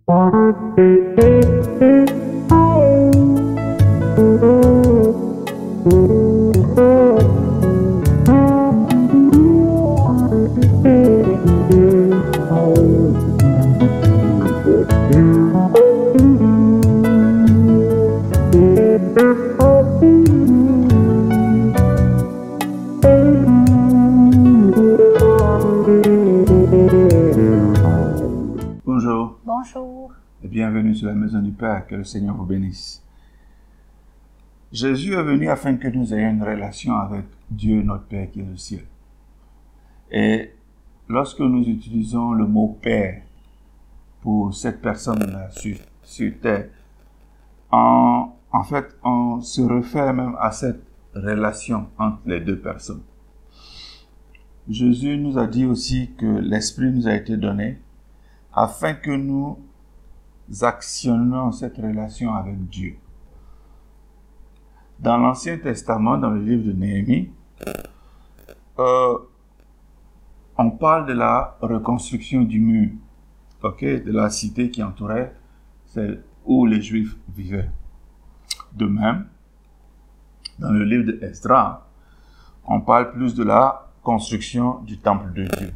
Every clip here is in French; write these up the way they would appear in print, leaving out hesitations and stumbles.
Bonjour. Bonjour. Et bienvenue sur la maison du Père. Que le Seigneur vous bénisse. Jésus est venu afin que nous ayons une relation avec Dieu, notre Père qui est au ciel. Et lorsque nous utilisons le mot Père pour cette personne-là sur terre, en fait, on se réfère même à cette relation entre les deux personnes. Jésus nous a dit aussi que l'Esprit nous a été donné afin que nous actionnions cette relation avec Dieu. Dans l'Ancien Testament, dans le livre de Néhémie, on parle de la reconstruction du mur, de la cité qui entourait celle où les Juifs vivaient. De même, dans le livre de Esdras, on parle plus de la construction du temple de Dieu.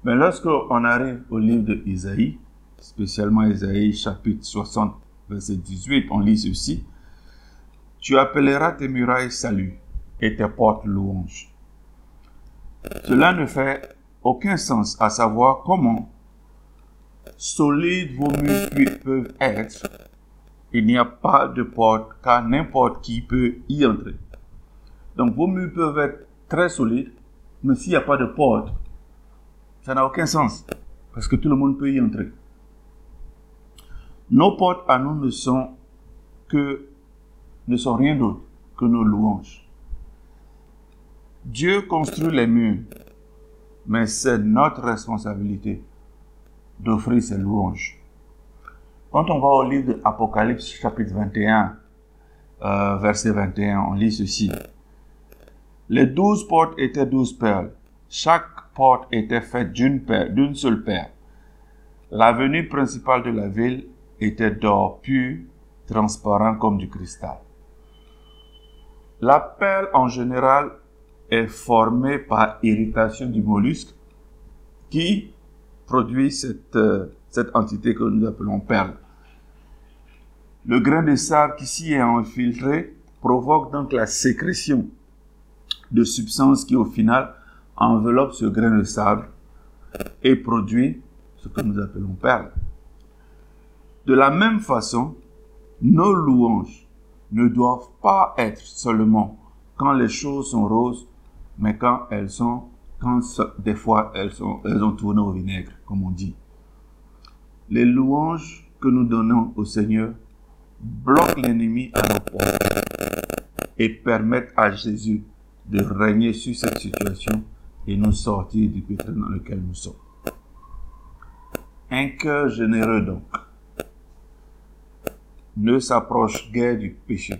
Mais lorsqu'on arrive au livre de Isaïe, spécialement Isaïe chapitre 60, verset 18, on lit ceci. « Tu appelleras tes murailles salut et tes portes louange. » Cela ne fait aucun sens, à savoir comment solides vos murs peuvent être. Il n'y a pas de porte, car n'importe qui peut y entrer. Donc vos murs peuvent être très solides, mais s'il n'y a pas de porte, ça n'a aucun sens, parce que tout le monde peut y entrer. Nos portes à nous ne sont rien d'autre que nos louanges. Dieu construit les murs, mais c'est notre responsabilité d'offrir ses louanges. Quand on va au livre de Apocalypse, chapitre 21, verset 21, on lit ceci. Les 12 portes étaient 12 perles. Chaque porte était faite d'une seule perle. L'avenue principale de la ville était d'or pur, transparent comme du cristal. La perle, en général, est formée par irritation du mollusque qui produit cette entité que nous appelons perle. Le grain de sable qui s'y est infiltré provoque donc la sécrétion de substances qui, au final, enveloppent ce grain de sable et produit ce que nous appelons perle. De la même façon, nos louanges ne doivent pas être seulement quand les choses sont roses, mais quand des fois elles ont tourné au vinaigre, comme on dit. Les louanges que nous donnons au Seigneur bloquent l'ennemi à nos portes et permettent à Jésus de régner sur cette situation et nous sortir du pétrin dans lequel nous sommes. Un cœur généreux donc ne s'approche guère du péché.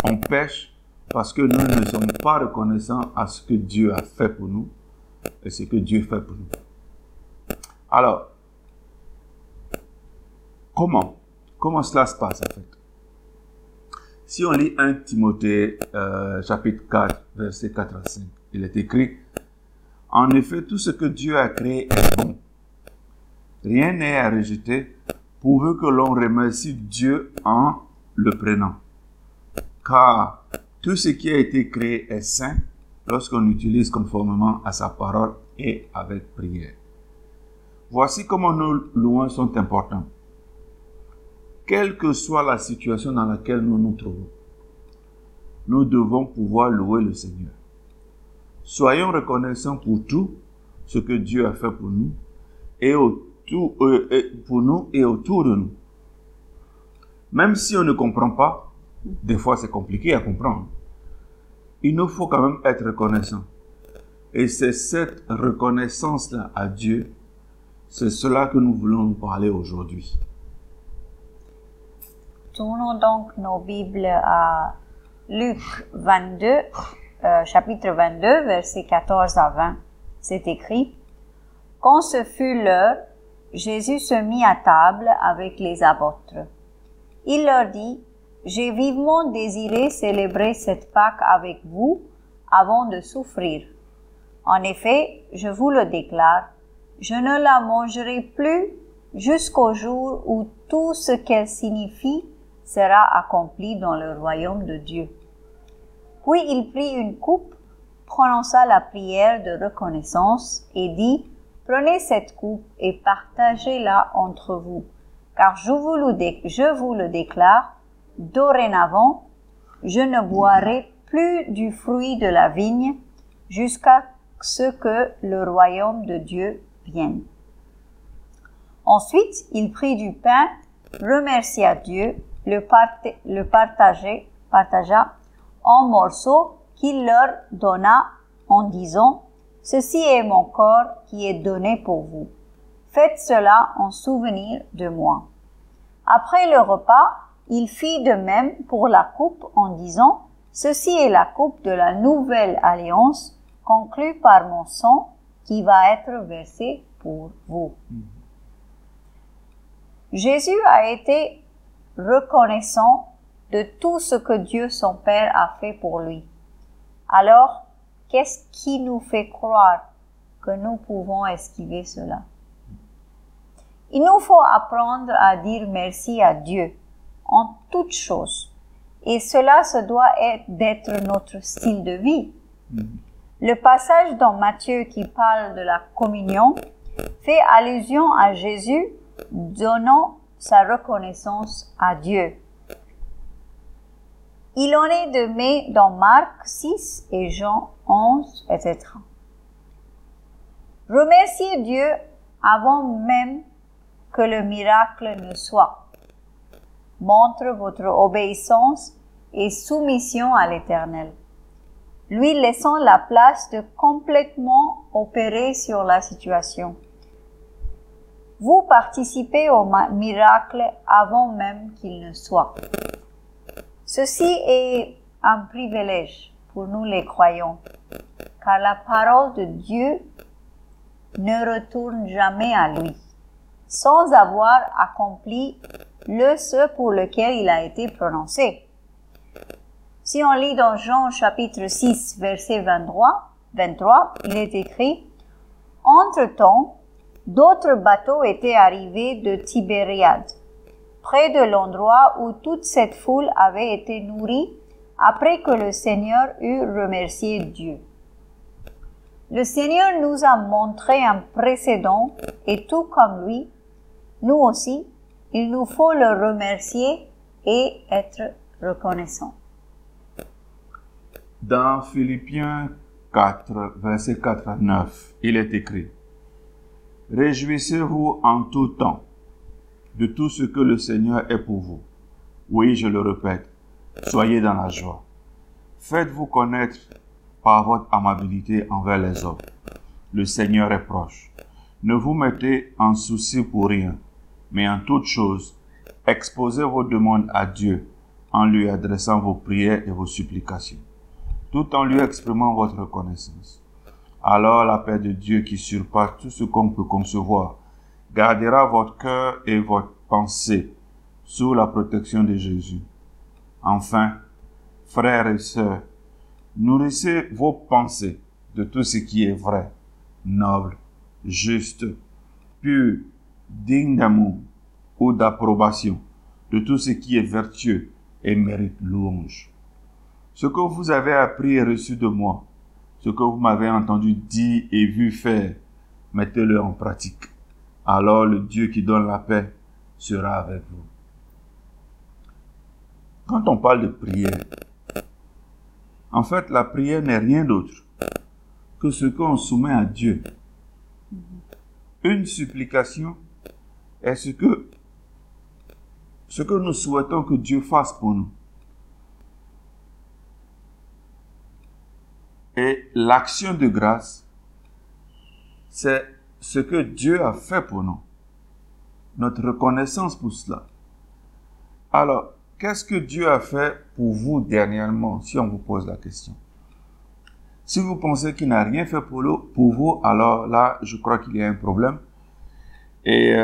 On pêche parce que nous ne sommes pas reconnaissants à ce que Dieu a fait pour nous et ce que Dieu fait pour nous. Alors, comment cela se passe en fait? Si on lit 1 Timothée chapitre 4, verset 4 à 5, il est écrit « En effet, tout ce que Dieu a créé est bon. Rien n'est à rejeter, pourvu que l'on remercie Dieu en le prenant. Car tout ce qui a été créé est saint lorsqu'on utilise conformément à sa parole et avec prière. » Voici comment nos louanges sont importantes. Quelle que soit la situation dans laquelle nous nous trouvons, nous devons pouvoir louer le Seigneur. Soyons reconnaissants pour tout ce que Dieu a fait pour nous et autour de nous. Même si on ne comprend pas, des fois c'est compliqué à comprendre, il nous faut quand même être reconnaissant. Et c'est cette reconnaissance-là à Dieu, c'est cela que nous voulons nous parler aujourd'hui. Tournons donc nos Bibles à Luc 22, chapitre 22, versets 14 à 20. C'est écrit « Quand ce fut l'heure, Jésus se mit à table avec les apôtres. Il leur dit, « J'ai vivement désiré célébrer cette Pâque avec vous avant de souffrir. En effet, je vous le déclare, je ne la mangerai plus jusqu'au jour où tout ce qu'elle signifie sera accompli dans le royaume de Dieu. » Puis il prit une coupe, prononça la prière de reconnaissance et dit, « Prenez cette coupe et partagez-la entre vous, car je vous le déclare, dorénavant, je ne boirai plus du fruit de la vigne jusqu'à ce que le royaume de Dieu vienne. » Ensuite, il prit du pain, remercia Dieu, le partagea en morceaux qu'il leur donna en disant, « Ceci est mon corps qui est donné pour vous. Faites cela en souvenir de moi. » Après le repas, il fit de même pour la coupe en disant, « Ceci est la coupe de la nouvelle alliance conclue par mon sang qui va être versé pour vous. » Jésus a été reconnaissant de tout ce que Dieu son Père a fait pour lui. Alors, qu'est-ce qui nous fait croire que nous pouvons esquiver cela? Il nous faut apprendre à dire merci à Dieu en toutes choses. Et cela se doit d'être notre style de vie. Le passage dans Matthieu qui parle de la communion fait allusion à Jésus donnant sa reconnaissance à Dieu. Il en est de même dans Marc 6 et Jean 11, etc. Remerciez Dieu avant même que le miracle ne soit. Montre votre obéissance et soumission à l'Éternel, lui laissant la place de complètement opérer sur la situation. Vous participez au miracle avant même qu'il ne soit. Ceci est un privilège pour nous les croyants, car la parole de Dieu ne retourne jamais à lui, sans avoir accompli ce pour lequel il a été prononcé. Si on lit dans Jean chapitre 6, verset 23, il est écrit, « Entre-temps, d'autres bateaux étaient arrivés de Tibériade, près de l'endroit où toute cette foule avait été nourrie après que le Seigneur eut remercié Dieu. Le Seigneur nous a montré un précédent et tout comme lui, nous aussi, il nous faut le remercier et être reconnaissant. » Dans Philippiens 4, verset 4 à 9, il est écrit, « Réjouissez-vous en tout temps de tout ce que le Seigneur est pour vous. Oui, je le répète, soyez dans la joie. Faites-vous connaître par votre amabilité envers les hommes. Le Seigneur est proche. Ne vous mettez en souci pour rien, mais en toute chose, exposez vos demandes à Dieu en lui adressant vos prières et vos supplications, tout en lui exprimant votre reconnaissance. Alors la paix de Dieu qui surpasse tout ce qu'on peut concevoir, gardera votre cœur et votre pensée sous la protection de Jésus. Enfin, frères et sœurs, nourrissez vos pensées de tout ce qui est vrai, noble, juste, pur, digne d'amour ou d'approbation, de tout ce qui est vertueux et mérite louange. Ce que vous avez appris et reçu de moi, ce que vous m'avez entendu dire et vu faire, mettez-le en pratique. Alors le Dieu qui donne la paix sera avec vous. Quand on parle de prière, en fait, la prière n'est rien d'autre que ce qu'on soumet à Dieu. Une supplication est ce que nous souhaitons que Dieu fasse pour nous. Et l'action de grâce, c'est ce que Dieu a fait pour nous. Notre reconnaissance pour cela. Alors, qu'est-ce que Dieu a fait pour vous dernièrement, si on vous pose la question? Si vous pensez qu'il n'a rien fait pour vous, alors là, je crois qu'il y a un problème. Et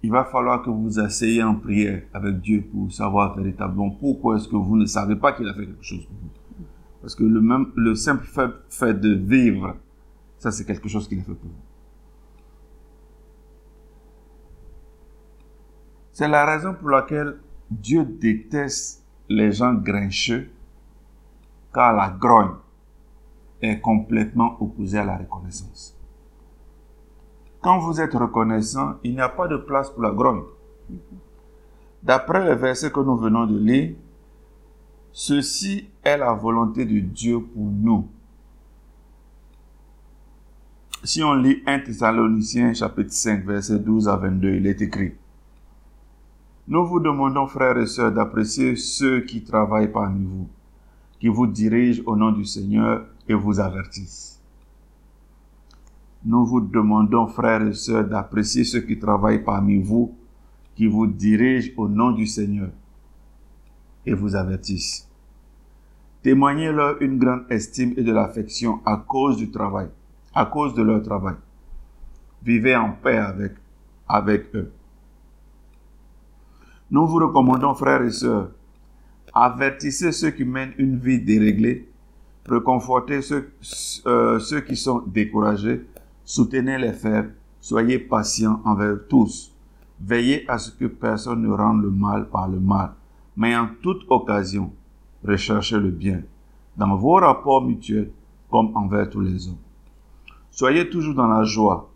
il va falloir que vous asseyez en prière avec Dieu pour savoir véritablement pourquoi est-ce que vous ne savez pas qu'il a fait quelque chose pour vous. Parce que le simple fait de vivre, ça c'est quelque chose qu'il a fait pour vous. C'est la raison pour laquelle Dieu déteste les gens grincheux, car la grogne est complètement opposée à la reconnaissance. Quand vous êtes reconnaissant, il n'y a pas de place pour la grogne. D'après le verset que nous venons de lire, ceci est la volonté de Dieu pour nous. Si on lit 1 Thessaloniciens chapitre 5, verset 12 à 22, il est écrit: Nous vous demandons, frères et sœurs, d'apprécier ceux qui travaillent parmi vous, qui vous dirigent au nom du Seigneur et vous avertissent. Nous vous demandons, frères et sœurs, d'apprécier ceux qui travaillent parmi vous, qui vous dirigent au nom du Seigneur et vous avertissent. Témoignez-leur une grande estime et de l'affection à cause du travail, à cause de leur travail. Vivez en paix avec eux. Nous vous recommandons, frères et sœurs, avertissez ceux qui mènent une vie déréglée, réconfortez ceux qui sont découragés, soutenez les faibles, soyez patients envers tous. Veillez à ce que personne ne rende le mal par le mal, mais en toute occasion, recherchez le bien, dans vos rapports mutuels comme envers tous les hommes. Soyez toujours dans la joie,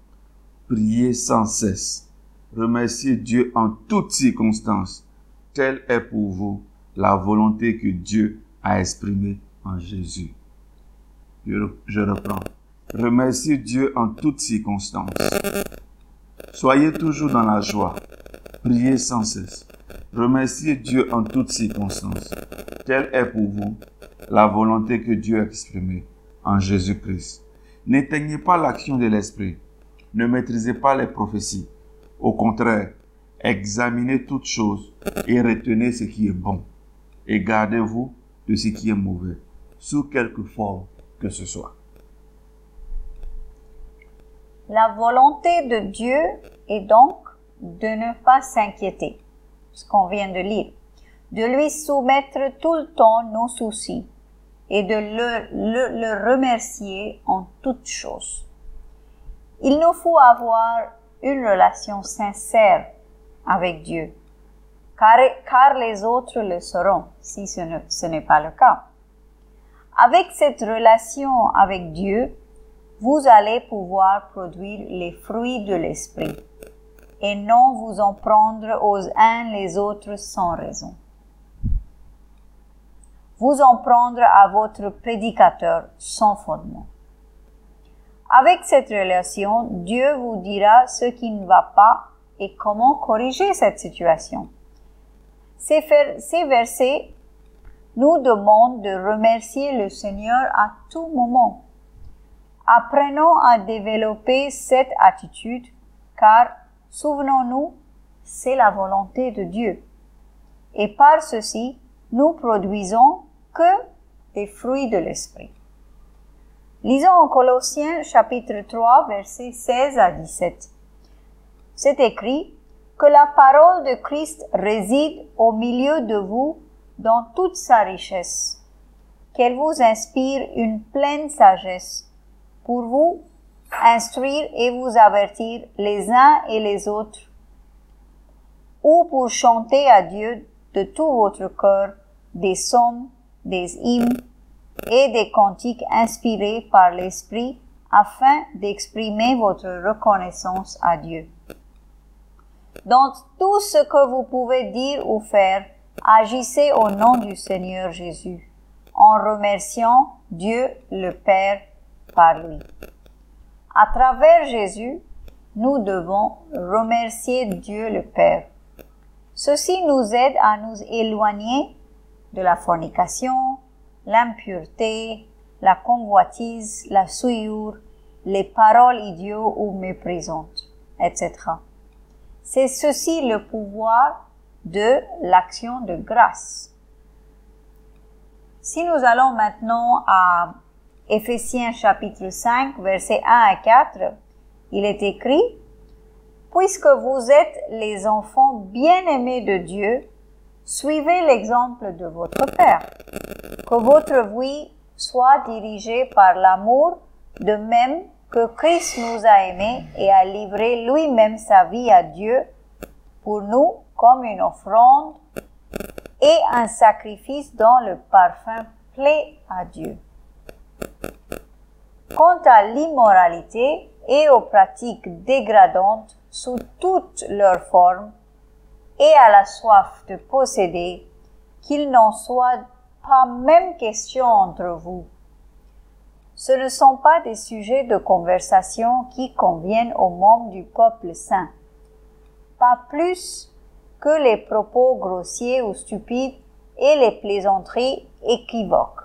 priez sans cesse, remerciez Dieu en toutes circonstances. Telle est pour vous la volonté que Dieu a exprimée en Jésus. Je reprends. Remerciez Dieu en toutes circonstances. Soyez toujours dans la joie. Priez sans cesse. Remerciez Dieu en toutes circonstances. Telle est pour vous la volonté que Dieu a exprimée en Jésus-Christ. N'éteignez pas l'action de l'Esprit. Ne maîtrisez pas les prophéties. Au contraire, examinez toutes choses et retenez ce qui est bon. Et gardez-vous de ce qui est mauvais, sous quelque forme que ce soit. La volonté de Dieu est donc de ne pas s'inquiéter, ce qu'on vient de lire, de lui soumettre tout le temps nos soucis et de le remercier en toutes choses. Il nous faut avoir une relation sincère avec Dieu, car les autres le seront si ce n'est pas le cas. Avec cette relation avec Dieu, vous allez pouvoir produire les fruits de l'esprit et non vous en prendre aux uns les autres sans raison. Vous en prendre à votre prédicateur sans fondement. Avec cette relation, Dieu vous dira ce qui ne va pas et comment corriger cette situation. Ces versets nous demandent de remercier le Seigneur à tout moment. Apprenons à développer cette attitude, car, souvenons-nous, c'est la volonté de Dieu. Et par ceci, nous produisons que des fruits de l'Esprit. Lisons en Colossiens chapitre 3, versets 16 à 17. C'est écrit que la parole de Christ réside au milieu de vous dans toute sa richesse, qu'elle vous inspire une pleine sagesse pour vous instruire et vous avertir les uns et les autres, ou pour chanter à Dieu de tout votre cœur des psaumes, des hymnes et des cantiques inspirés par l'Esprit afin d'exprimer votre reconnaissance à Dieu. Dans tout ce que vous pouvez dire ou faire, agissez au nom du Seigneur Jésus, en remerciant Dieu le Père par lui. À travers Jésus, nous devons remercier Dieu le Père. Ceci nous aide à nous éloigner de la fornication, l'impureté, la convoitise, la souillure, les paroles idiotes ou méprisantes, etc. C'est ceci le pouvoir de l'action de grâce. Si nous allons maintenant à Éphésiens chapitre 5, versets 1 à 4, Il est écrit, « Puisque vous êtes les enfants bien-aimés de Dieu, suivez l'exemple de votre Père. Que votre vie soit dirigée par l'amour, de même que Christ nous a aimés et a livré lui-même sa vie à Dieu pour nous comme une offrande et un sacrifice dont le parfum plaît à Dieu. Quant à l'immoralité et aux pratiques dégradantes sous toutes leurs formes, et à la soif de posséder, qu'il n'en soit pas même question entre vous. Ce ne sont pas des sujets de conversation qui conviennent aux membres du peuple saint, pas plus que les propos grossiers ou stupides et les plaisanteries équivoques.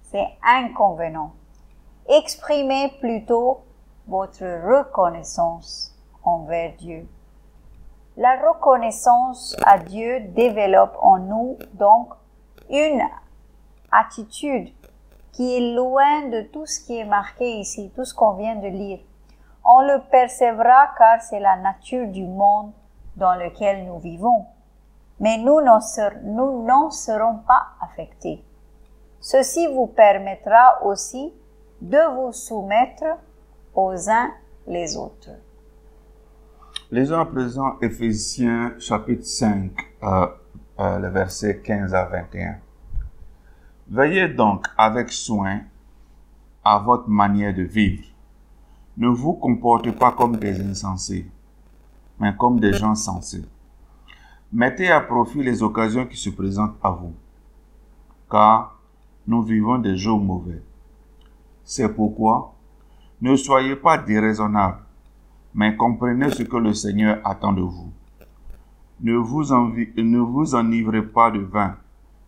C'est inconvenant. Exprimez plutôt votre reconnaissance envers Dieu. La reconnaissance à Dieu développe en nous donc une attitude qui est loin de tout ce qui est marqué ici, tout ce qu'on vient de lire. On le percevra car c'est la nature du monde dans lequel nous vivons. Mais nous n'en serons pas affectés. Ceci vous permettra aussi de vous soumettre aux uns les autres. Lisons à présent Éphésiens chapitre 5, le verset 15 à 21. Veillez donc avec soin à votre manière de vivre. Ne vous comportez pas comme des insensés, mais comme des gens sensés. Mettez à profit les occasions qui se présentent à vous, car nous vivons des jours mauvais. C'est pourquoi ne soyez pas déraisonnables, mais comprenez ce que le Seigneur attend de vous. Ne vous enivrez pas de vin,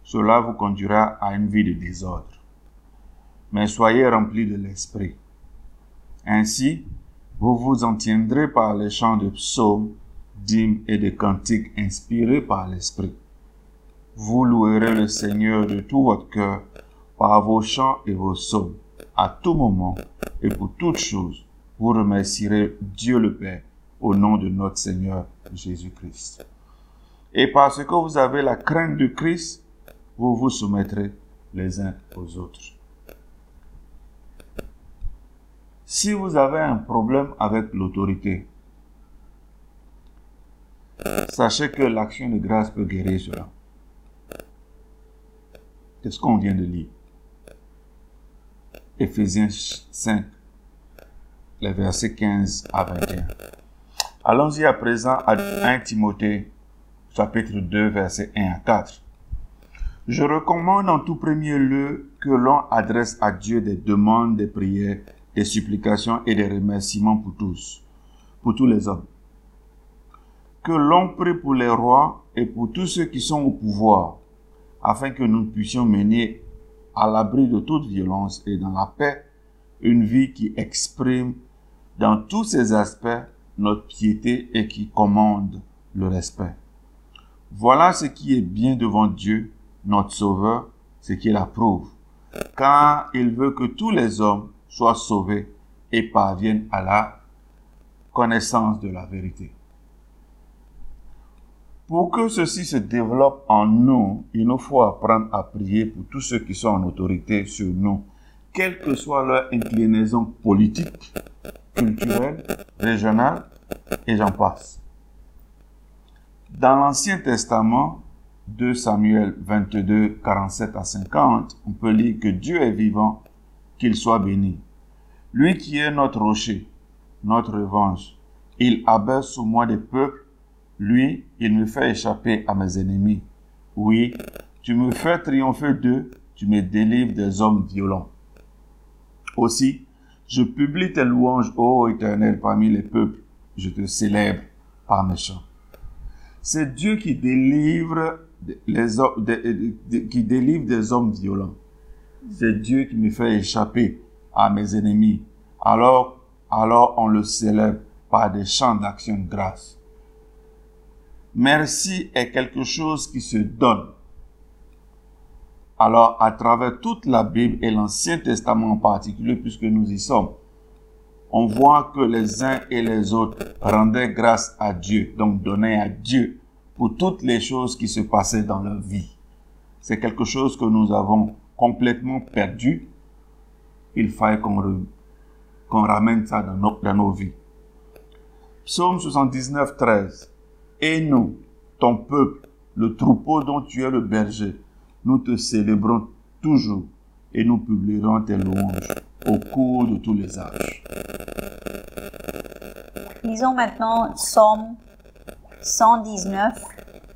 cela vous conduira à une vie de désordre. Mais soyez remplis de l'Esprit. Ainsi, vous vous en tiendrez par les chants de psaumes, d'hymnes et de cantiques inspirés par l'Esprit. Vous louerez le Seigneur de tout votre cœur par vos chants et vos psaumes. À tout moment et pour toutes choses, vous remercierez Dieu le Père au nom de notre Seigneur Jésus-Christ. Et parce que vous avez la crainte de Christ, vous vous soumettrez les uns aux autres. Si vous avez un problème avec l'autorité, sachez que l'action de grâce peut guérir cela. C'est ce qu'on vient de lire. Éphésiens 5, les versets 15 à 21. Allons-y à présent à 1 Timothée, chapitre 2, versets 1 à 4. Je recommande en tout premier lieu que l'on adresse à Dieu des demandes, des prières, des supplications et des remerciements pour tous les hommes. Que l'on prie pour les rois et pour tous ceux qui sont au pouvoir, afin que nous puissions mener à l'abri de toute violence et dans la paix, une vie qui exprime dans tous ses aspects notre piété et qui commande le respect. Voilà ce qui est bien devant Dieu, notre Sauveur, ce qu'il approuve, car il veut que tous les hommes soient sauvés et parviennent à la connaissance de la vérité. Pour que ceci se développe en nous, il nous faut apprendre à prier pour tous ceux qui sont en autorité sur nous, quelle que soit leur inclinaison politique, culturelle, régionale, et j'en passe. Dans l'Ancien Testament, 2 Samuel 22, 47 à 50, on peut lire que Dieu est vivant, qu'il soit béni. Lui qui est notre rocher, notre revanche, il abaisse sous moi des peuples. Lui, il me fait échapper à mes ennemis. Oui, tu me fais triompher d'eux, tu me délivres des hommes violents. Aussi, je publie tes louanges, ô Éternel, parmi les peuples. Je te célèbre par mes chants. C'est Dieu qui délivre des hommes violents. C'est Dieu qui me fait échapper à mes ennemis. Alors on le célèbre par des chants d'action de grâce. Merci est quelque chose qui se donne. Alors, à travers toute la Bible et l'Ancien Testament en particulier, puisque nous y sommes, on voit que les uns et les autres rendaient grâce à Dieu, donc donnaient à Dieu pour toutes les choses qui se passaient dans leur vie. C'est quelque chose que nous avons complètement perdu. Il fallait qu'on ramène ça dans nos vies. Psaume 79, 13. Et nous, ton peuple, le troupeau dont tu es le berger, nous te célébrons toujours et nous publierons tes louanges au cours de tous les âges. Lisons maintenant Psaume 119,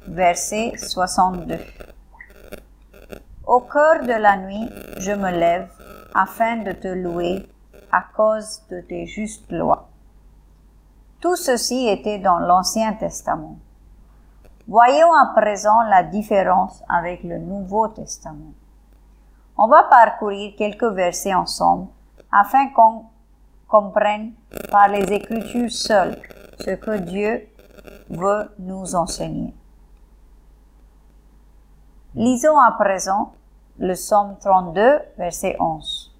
verset 62. Au cœur de la nuit, je me lève afin de te louer à cause de tes justes lois. Tout ceci était dans l'Ancien Testament. Voyons à présent la différence avec le Nouveau Testament. On va parcourir quelques versets ensemble afin qu'on comprenne par les Écritures seules ce que Dieu veut nous enseigner. Lisons à présent le Psaume 32, verset 11.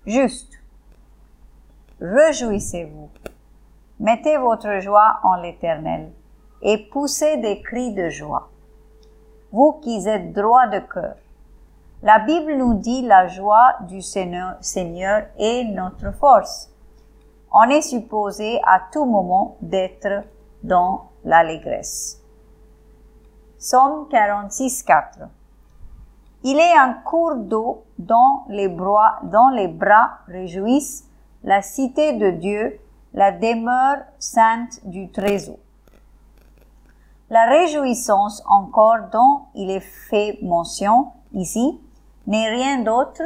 Juste. Réjouissez-vous. Mettez votre joie en l'Éternel et poussez des cris de joie. Vous qui êtes droits de cœur. La Bible nous dit la joie du Seigneur est notre force. On est supposé à tout moment d'être dans l'allégresse. Psaume 46, 4. Il est un cours d'eau dont les bras réjouissent la cité de Dieu, la demeure sainte du Très-Haut. La réjouissance encore dont il est fait mention ici n'est rien d'autre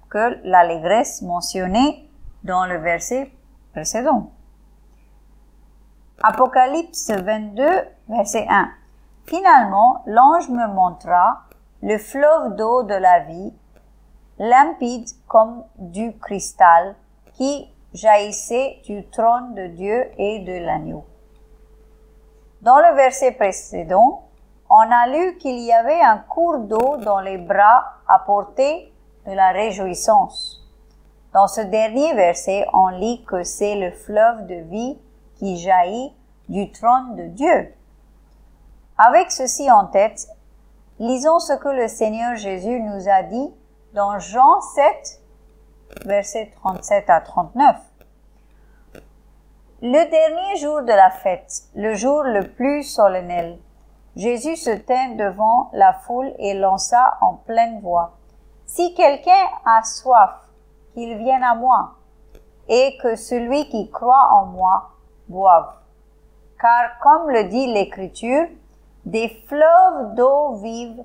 que l'allégresse mentionnée dans le verset précédent. Apocalypse 22, verset 1. Finalement, l'ange me montra le fleuve d'eau de la vie, limpide comme du cristal, qui jaillissait du trône de Dieu et de l'agneau. Dans le verset précédent, on a lu qu'il y avait un cours d'eau dans les bras à portée de la réjouissance. Dans ce dernier verset, on lit que c'est le fleuve de vie qui jaillit du trône de Dieu. Avec ceci en tête, lisons ce que le Seigneur Jésus nous a dit dans Jean 7, versets 37 à 39. Le dernier jour de la fête, le jour le plus solennel, Jésus se tint devant la foule et lança en pleine voix: « Si quelqu'un a soif, qu'il vienne à moi, et que celui qui croit en moi boive. Car comme le dit l'Écriture, des fleuves d'eau vive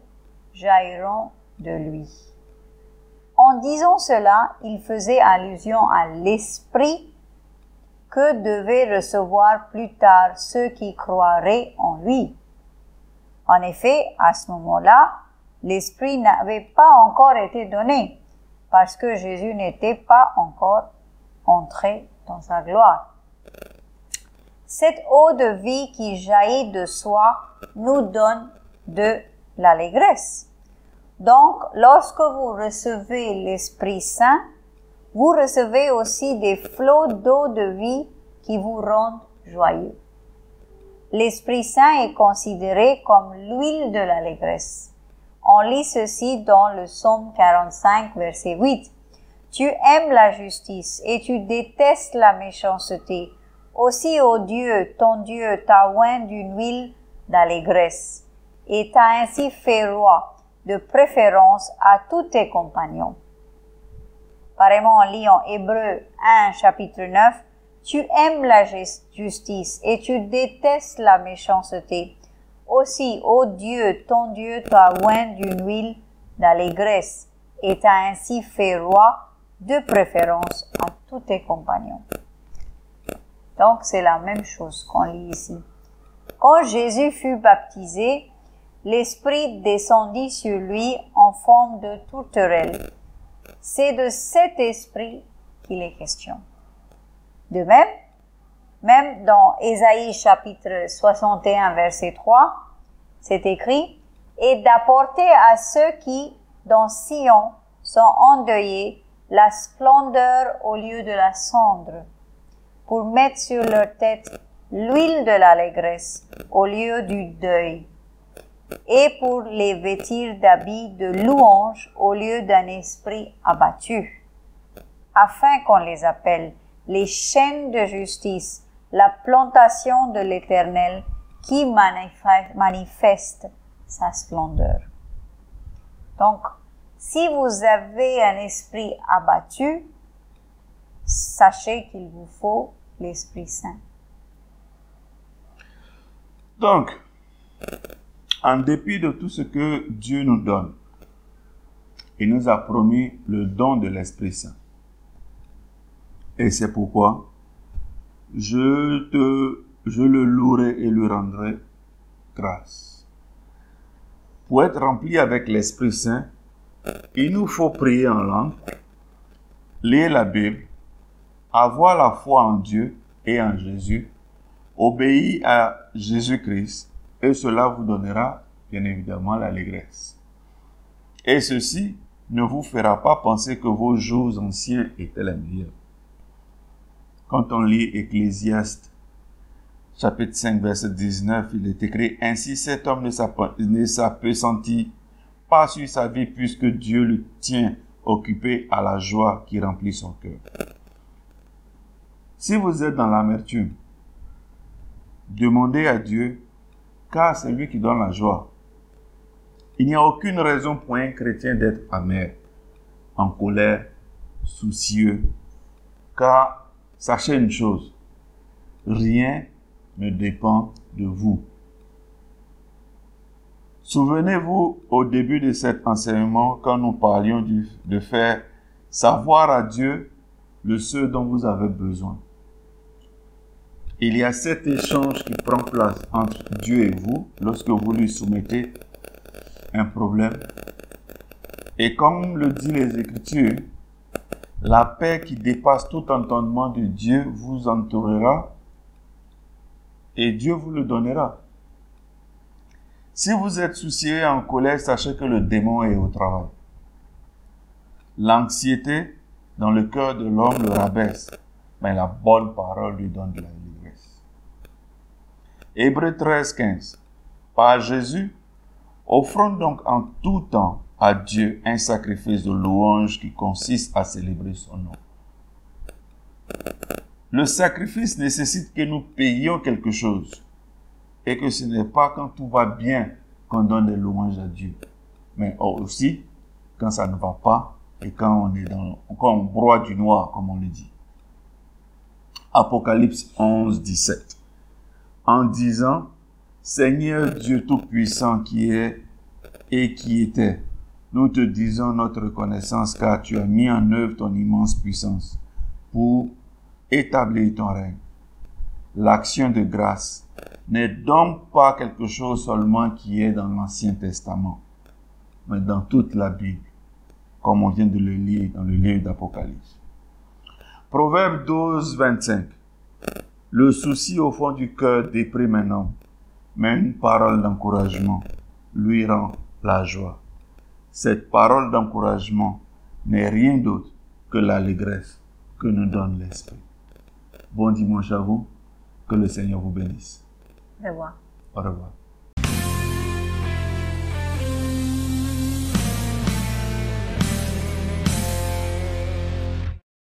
jailliront de lui. » En disant cela, il faisait allusion à l'Esprit que devaient recevoir plus tard ceux qui croiraient en lui. En effet, à ce moment-là, l'Esprit n'avait pas encore été donné, parce que Jésus n'était pas encore entré dans sa gloire. Cette eau de vie qui jaillit de soi nous donne de l'allégresse. Donc, lorsque vous recevez l'Esprit Saint, vous recevez aussi des flots d'eau de vie qui vous rendent joyeux. L'Esprit Saint est considéré comme l'huile de l'allégresse. On lit ceci dans le Psaume 45, verset 8. « Tu aimes la justice et tu détestes la méchanceté. Aussi, ô Dieu, ton Dieu t'a oint d'une huile d'allégresse et t'a ainsi fait roi, de préférence à tous tes compagnons. » Pareillement, on lit en Hébreux 1, chapitre 9, « Tu aimes la justice et tu détestes la méchanceté. Aussi, ô Dieu, ton Dieu t'a oint d'une huile d'allégresse et t'a ainsi fait roi, de préférence à tous tes compagnons. » Donc, c'est la même chose qu'on lit ici. Quand Jésus fut baptisé, l'Esprit descendit sur lui en forme de tourterelle. C'est de cet esprit qu'il est question. De même dans Ésaïe chapitre 61 verset 3, c'est écrit « Et d'apporter à ceux qui, dans Sion, sont endeuillés, la splendeur au lieu de la cendre, pour mettre sur leur tête l'huile de l'allégresse au lieu du deuil, et pour les vêtir d'habits de louange au lieu d'un esprit abattu, afin qu'on les appelle les chaînes de justice, la plantation de l'Éternel qui manifeste sa splendeur. Donc, si vous avez un esprit abattu, sachez qu'il vous faut l'Esprit Saint. Donc, en dépit de tout ce que Dieu nous donne, il nous a promis le don de l'Esprit Saint. Et c'est pourquoi je le louerai et lui rendrai grâce. Pour être rempli avec l'Esprit Saint, il nous faut prier en langue, lire la Bible, avoir la foi en Dieu et en Jésus, obéir à Jésus-Christ, et cela vous donnera bien évidemment l'allégresse. Et ceci ne vous fera pas penser que vos jours anciens étaient les meilleurs. Quand on lit Ecclésiaste, chapitre 5, verset 19, il est écrit « Ainsi cet homme ne s'appesantit pas sur sa vie puisque Dieu le tient occupé à la joie qui remplit son cœur. » Si vous êtes dans l'amertume, demandez à Dieu, car c'est lui qui donne la joie. Il n'y a aucune raison pour un chrétien d'être amer, en colère, soucieux, car sachez une chose, rien ne dépend de vous. Souvenez-vous au début de cet enseignement quand nous parlions de faire savoir à Dieu ce dont vous avez besoin. Il y a cet échange qui prend place entre Dieu et vous lorsque vous lui soumettez un problème. Et comme le dit les Écritures, la paix qui dépasse tout entendement de Dieu vous entourera et Dieu vous le donnera. Si vous êtes soucieux et en colère, sachez que le démon est au travail. L'anxiété dans le cœur de l'homme le rabaisse, mais la bonne parole lui donne de la délivrance. Hébreux 13, 15. Par Jésus, offrons donc en tout temps à Dieu un sacrifice de louange qui consiste à célébrer son nom. Le sacrifice nécessite que nous payions quelque chose et que ce n'est pas quand tout va bien qu'on donne des louanges à Dieu, mais aussi quand ça ne va pas et quand on broie du noir, comme on le dit. Apocalypse 11, 17. En disant, Seigneur Dieu Tout-Puissant qui est et qui était, nous te disons notre reconnaissance car tu as mis en œuvre ton immense puissance pour établir ton règne. L'action de grâce n'est donc pas quelque chose seulement qui est dans l'Ancien Testament, mais dans toute la Bible, comme on vient de le lire dans le livre d'Apocalypse. Proverbe 12, 25. Le souci au fond du cœur déprime un homme, mais une parole d'encouragement lui rend la joie. Cette parole d'encouragement n'est rien d'autre que l'allégresse que nous donne l'Esprit. Bon dimanche à vous, que le Seigneur vous bénisse. Au revoir. Au revoir.